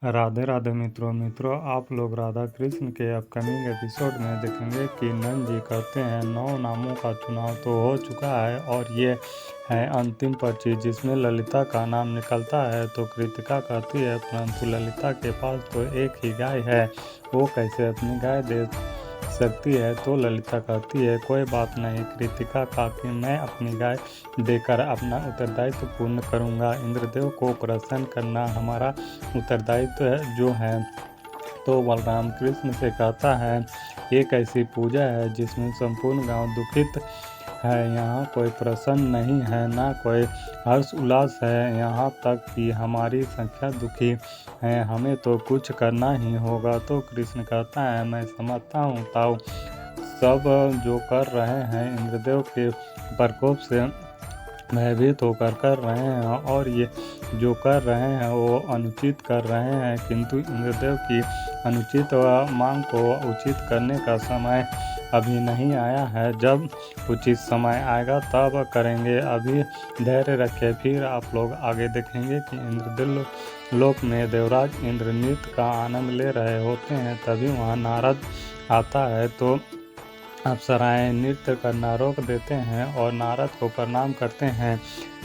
राधे राधे मित्रों आप लोग राधा कृष्ण के अपकमिंग एपिसोड में देखेंगे कि नंद जी कहते हैं 9 नामों का चुनाव तो हो चुका है और ये है अंतिम पर्ची जिसमें ललिता का नाम निकलता है। तो कृतिका कहती है परंतु ललिता के पास तो एक ही गाय है, वो कैसे अपनी गाय दे सकती है। तो ललिता कहती है कोई बात नहीं कृतिका काकी, मैं अपनी गाय देकर अपना उत्तरदायित्व पूर्ण करूंगा। इंद्रदेव को प्रसन्न करना हमारा उत्तरदायित्व जो है। तो बलराम कृष्ण से कहता है ये कैसी पूजा है जिसमें संपूर्ण गांव दुखित है। यहाँ कोई प्रसन्न नहीं है, ना कोई हर्ष उल्लास है, यहाँ तक कि हमारी संख्या दुखी है। हमें तो कुछ करना ही होगा। तो कृष्ण कहता है मैं समझता हूँ ताऊ, सब जो कर रहे हैं इंद्रदेव के प्रकोप से भयभीत होकर कर रहे हैं और ये जो कर रहे हैं वो अनुचित कर रहे हैं, किंतु इंद्रदेव की अनुचित मांग को उचित करने का समय अभी नहीं आया है। जब उचित समय आएगा तब करेंगे, अभी धैर्य रखें। फिर आप लोग आगे देखेंगे कि इंद्रदेव लोक में देवराज इंद्र नृत्य का आनंद ले रहे होते हैं। तभी वहाँ नारद आता है तो अप्सराएं नृत्य करना रोक देते हैं और नारद को प्रणाम करते हैं।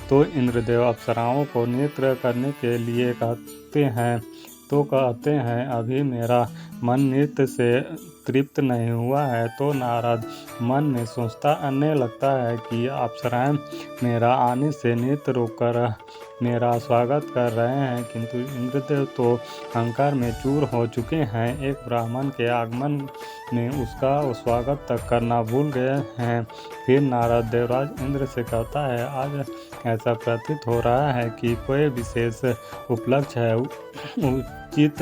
तो इंद्रदेव अप्सराओं को नृत्य करने के लिए कहते हैं तो कहते हैं अभी मेरा मन नृत्य से तृप्त नहीं हुआ है। तो नारद मन में सोचने लगता है कि अप्सराएं मेरा आने से नृत्य रोककर मेरा स्वागत कर रहे हैं, किंतु इंद्रदेव तो अहंकार में चूर हो चुके हैं। एक ब्राह्मण के आगमन में उसका स्वागत तक करना भूल गए हैं। फिर नारद देवराज इंद्र से कहता है आज ऐसा प्रतीत हो रहा है कि कोई विशेष उपलक्ष्य है। उचित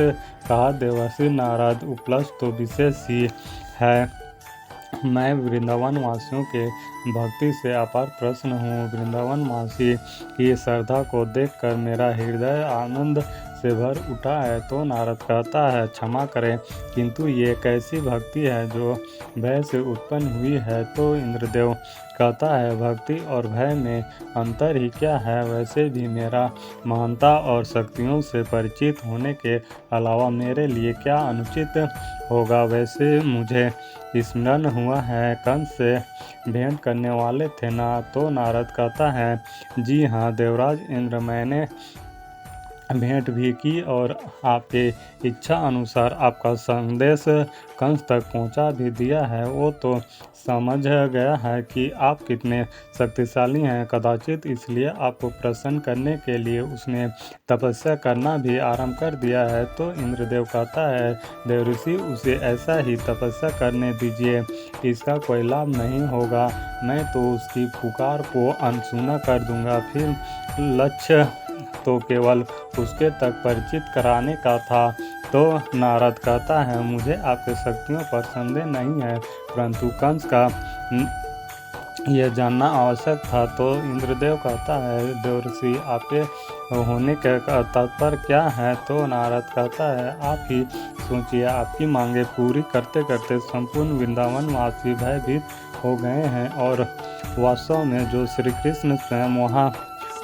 कहा देवर्षि नारद, उपलक्ष्य तो विशेष ही है। मैं वृंदावन वासियों के भक्ति से अपार प्रसन्न हूँ। वृंदावन वासी की श्रद्धा को देखकर मेरा हृदय आनंद से भर उठा है। तो नारद कहता है क्षमा करें, किंतु ये कैसी भक्ति है जो भय से उत्पन्न हुई है। तो इंद्रदेव कहता है भक्ति और भय में अंतर ही क्या है। वैसे भी मेरा महानता और शक्तियों से परिचित होने के अलावा मेरे लिए क्या अनुचित होगा। वैसे मुझे स्मरण हुआ है कंस से भेंट करने वाले थे ना। तो नारद कहता है जी हाँ देवराज इंद्र, मैंने भेंट भी की और आपके इच्छा अनुसार आपका संदेश कंस तक पहुंचा भी दिया है। वो तो समझ गया है कि आप कितने शक्तिशाली हैं, कदाचित इसलिए आपको प्रसन्न करने के लिए उसने तपस्या करना भी आरंभ कर दिया है। तो इंद्रदेव कहता है देवऋषि उसे ऐसा ही तपस्या करने दीजिए, इसका कोई लाभ नहीं होगा। मैं तो उसकी पुकार को अनसुना कर दूंगा। फिर लक्ष्य तो केवल उसके तक परिचित कराने का था। तो नारद कहता है मुझे आपके शक्तियों पर संदेह नहीं है, परंतु कंस का यह जानना आवश्यक था। तो इंद्रदेव कहता है देवर्षि आपके होने के तात्पर्य क्या है। तो नारद कहता है आप ही सोचिए, आपकी मांगे पूरी करते करते संपूर्ण वृंदावन वासी भयभीत हो गए हैं और वास्तव में जो श्री कृष्ण स्वयं वहाँ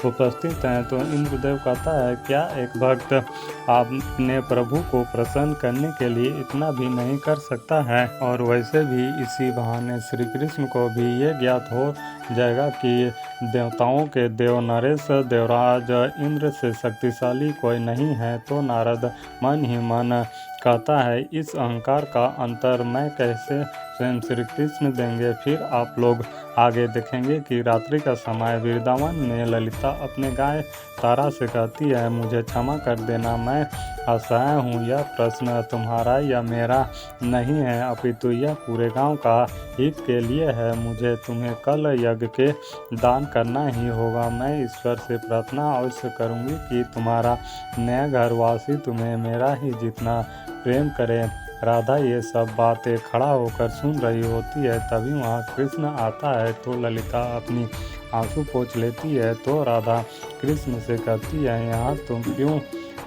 उपस्थित हैं। तो इंद्रदेव कहता है क्या एक भक्त अपने प्रभु को प्रसन्न करने के लिए इतना भी नहीं कर सकता है। और वैसे भी इसी बहाने श्री कृष्ण को भी ये ज्ञात हो जाएगा कि देवताओं के देव नरेश देवराज इंद्र से शक्तिशाली कोई नहीं है। तो नारद मन ही मन कहता है इस अहंकार का अंतर मैं कैसे स्वयं श्री कृष्ण देंगे। फिर आप लोग आगे देखेंगे कि रात्रि का समय वृंदावन में ललिता अपने गाय तारा से कहती है मुझे क्षमा कर देना, मैं असहाय हूँ। यह प्रश्न तुम्हारा या मेरा नहीं है, अपितु यह पूरे गांव का हित के लिए है। मुझे तुम्हें कल यज्ञ के दान करना ही होगा। मैं ईश्वर से प्रार्थना अवश्य करूँगी कि तुम्हारा नया घरवासी तुम्हें मेरा ही जितना प्रेम करे। राधा ये सब बातें खड़ा होकर सुन रही होती है। तभी वहाँ कृष्ण आता है तो ललिता अपनी आंसू पोंछ लेती है। तो राधा कृष्ण से कहती है यहाँ तुम क्यों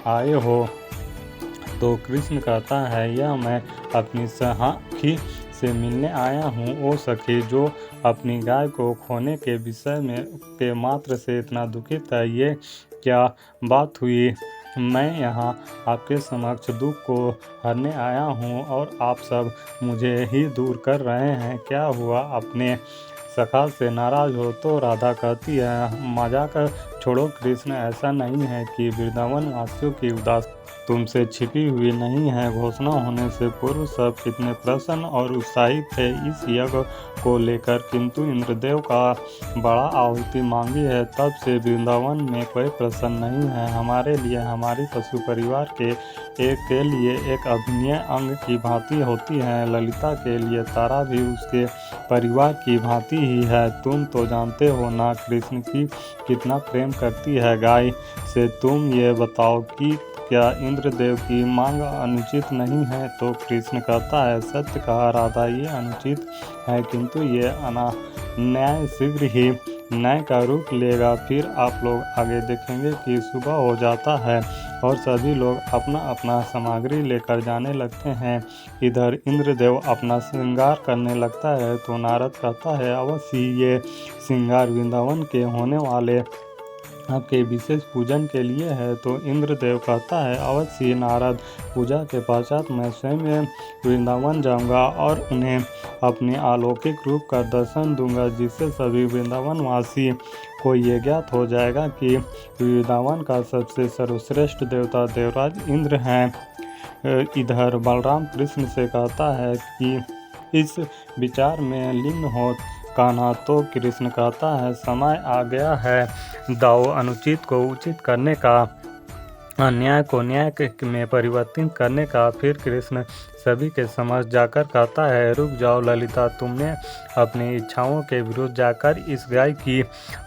आए हो। तो कृष्ण कहता है यह मैं अपनी सखी से मिलने आया हूँ। ओ सखी जो अपनी गाय को खोने के विषय में के मात्र से इतना दुखित है, ये क्या बात हुई। मैं यहाँ आपके समक्ष दुख को हरने आया हूँ और आप सब मुझे ही दूर कर रहे हैं। क्या हुआ, अपने सखा से नाराज हो? तो राधा कहती है, मजाक छोड़ो कृष्ण, ऐसा नहीं है कि वृंदावन वासियों की उदास तुमसे छिपी हुई नहीं है। घोषणा होने से पूर्व सब कितने प्रसन्न और उत्साहित थे इस यज्ञ को लेकर, किंतु इंद्रदेव का बड़ा आहुति मांगी है, तब से वृंदावन में कोई प्रसन्न नहीं है। हमारे लिए, हमारी पशु परिवार के लिए एक अभिन्न अंग की भांति होती है। ललिता के लिए तारा भी उसके परिवार की भांति ही है। तुम तो जानते हो ना कृष्ण की कितना प्रेम करती है गाय से। तुम ये बताओ कि क्या इंद्रदेव की मांग अनुचित नहीं है? तो कृष्ण कहता है, सत्य कहा राधा, ये अनुचित है, किंतु ये न्याय शीघ्र ही न्याय का रूप लेगा। फिर आप लोग आगे देखेंगे कि सुबह हो जाता है और सभी लोग अपना अपना सामग्री लेकर जाने लगते हैं। इधर इंद्रदेव अपना श्रृंगार करने लगता है तो नारद कहता है, अवश्य ये श्रृंगार वृंदावन के होने वाले आपके विशेष पूजन के लिए है। तो इंद्रदेव कहता है, अवश्य नारद, पूजा के पश्चात मैं स्वयं वृंदावन जाऊंगा और उन्हें अपने अलौकिक रूप का दर्शन दूंगा, जिससे सभी वृंदावनवासी को ये ज्ञात हो जाएगा कि वृंदावन का सबसे सर्वश्रेष्ठ देवता देवराज इंद्र हैं। इधर बलराम कृष्ण से कहता है कि इस विचार में लीन हो कान्हा। तो कृष्ण कहता है, समय आ गया है दाऊ अनुचित को उचित करने का, अन्याय को न्याय में परिवर्तित करने का। फिर कृष्ण सभी के समझ जाकर कहता है, रुक जाओ ललिता, तुमने अपनी इच्छाओं के विरुद्ध जाकर इस गाय की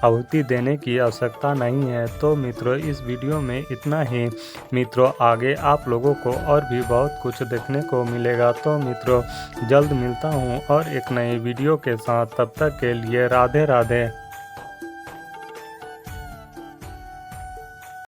आहुति देने की आवश्यकता नहीं है। तो मित्रों, इस वीडियो में इतना ही। मित्रों, आगे आप लोगों को और भी बहुत कुछ देखने को मिलेगा। तो मित्रों, जल्द मिलता हूँ और एक नई वीडियो के साथ। तब तक के लिए राधे राधे।